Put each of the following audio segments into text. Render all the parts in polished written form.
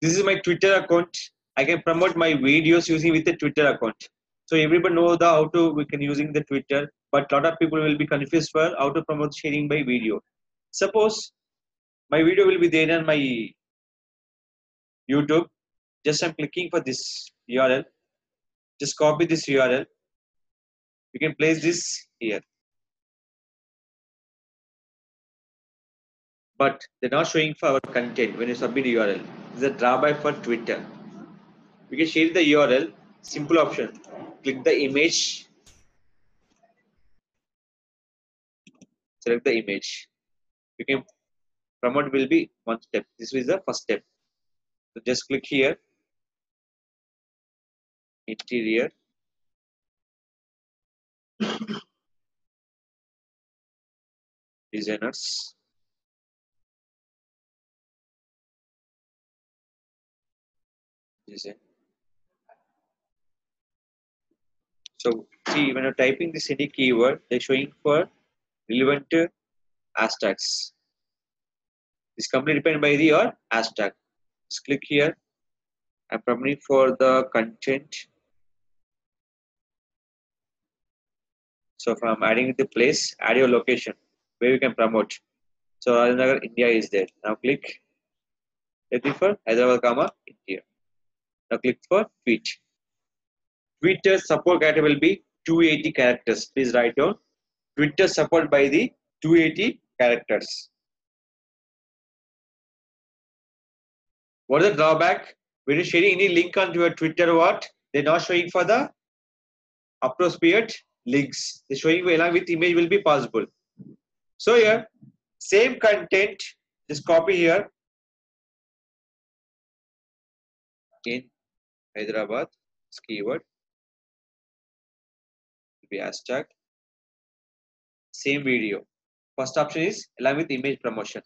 This is my Twitter account. I can promote my videos using with the Twitter account. So everyone know the how to we can using the Twitter, but a lot of people will be confused for how to promote sharing by video. Suppose my video will be there on my YouTube. Just I'm clicking for this URL. Just copy this URL. You can place this here. But they're not showing for our content when you submit URL. This is a drawback for Twitter. We can share the URL. Simple option. Click the image. Select the image. You can promote will be one step. This is the first step. So just click here. Interior. Designers. Design. So see when you're typing this any keyword, they're showing for relevant hashtags. This completely dependent by the your hashtag. Just click here. I'm promoting for the content. So if I'm adding the place, add your location where you can promote. So Rajanagar, India is there. Now click. Let's click for Hyderabad, India. Now click for tweet. Twitter support character will be 280 characters. Please write down. Twitter support by the 280 characters. What is the drawback? When you're sharing any link onto your Twitter, what? They're not showing for the appropriate links. They're showing along with image will be possible. So here, same content, just copy here in Hyderabad, this keyword will be hashtag. Same video. First option is along with image promotion.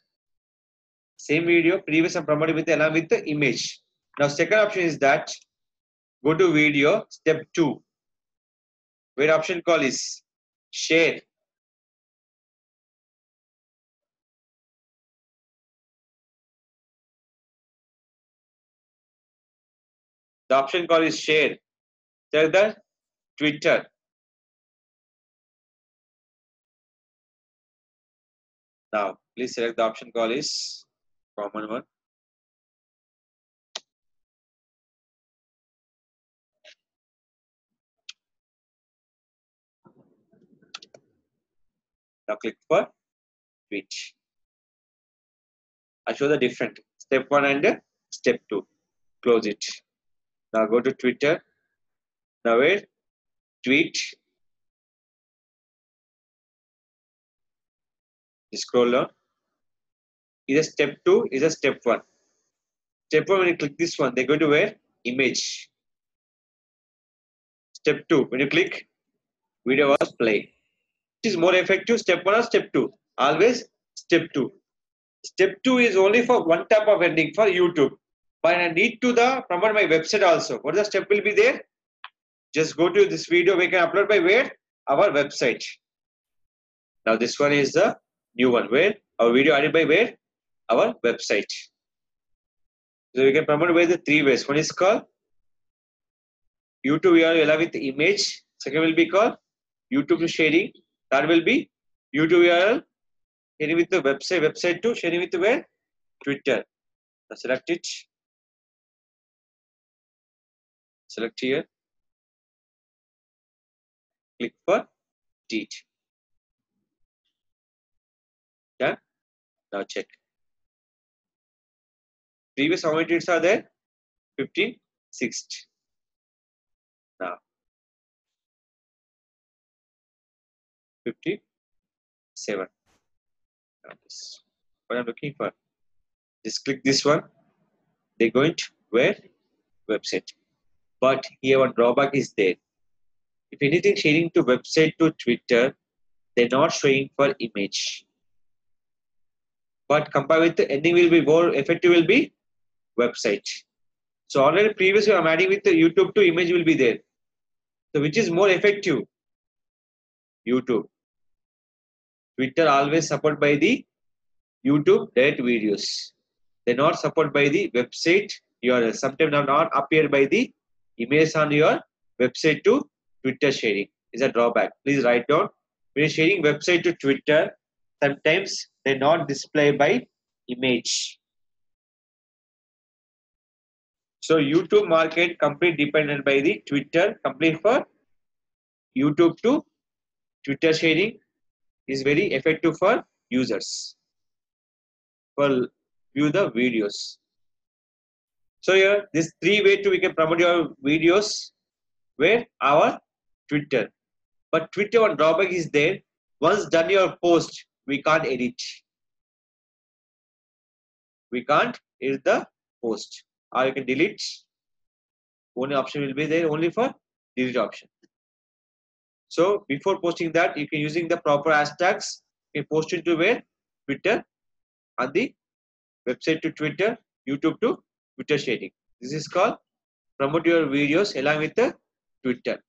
Same video, previous and promoted with along with the image. Now second option is that go to video, step 2. Where option call is share. The option call is share. Tell the Twitter. Now please select the option call is common one. Now click for tweet. I show the different step 1 and step 2. Close it. Now go to Twitter. Now where tweet. Scroll down. Is a step 2, is a step 1. Step 1 when you click this one, they go to where? Image. Step 2, when you click, video was play. Which is more effective, step 1 or step 2? Always step 2. Step 2 is only for one type of ending for YouTube. But I need to promote my website also. What the step will be there? Just go to this video, we can upload by where? Our website. Now this one is the new one, where our video added by where? Our website. So we can promote by the 3 ways. One is called YouTube URL along with the image. Second will be called YouTube to sharing. Third will be YouTube URL sharing with the website to sharing with the where? Twitter. Now select it. Select here. Click for delete. Done. Now check. Previous how many tweets are there? 56. Now 57. Now this what I'm looking for. Just click this one. They're going to where? Website. But here one drawback is there. If anything sharing to website to Twitter, they're not showing for image. But compared with the ending will be more effective will be website. So already previously I'm adding with the YouTube to image will be there. So which is more effective? YouTube. Twitter always support by the YouTube direct videos. They're not supported by the website URL. Sometimes not appear by the images on your website to Twitter sharing. Is a drawback. Please write down. When you're sharing website to Twitter, sometimes they not display by image. So YouTube market complete dependent by the Twitter, complete for YouTube to Twitter sharing is very effective for users for view the videos. So here this three way to we can promote your videos where our Twitter. But Twitter one drawback is there. Once done your post, we can't edit. We can't edit the post. Or you can delete. Only option will be there only for delete option. So before posting that, you can using the proper hashtags. You can post it to where? Twitter on the website to Twitter, YouTube to Twitter sharing. This is called promote your videos along with the Twitter.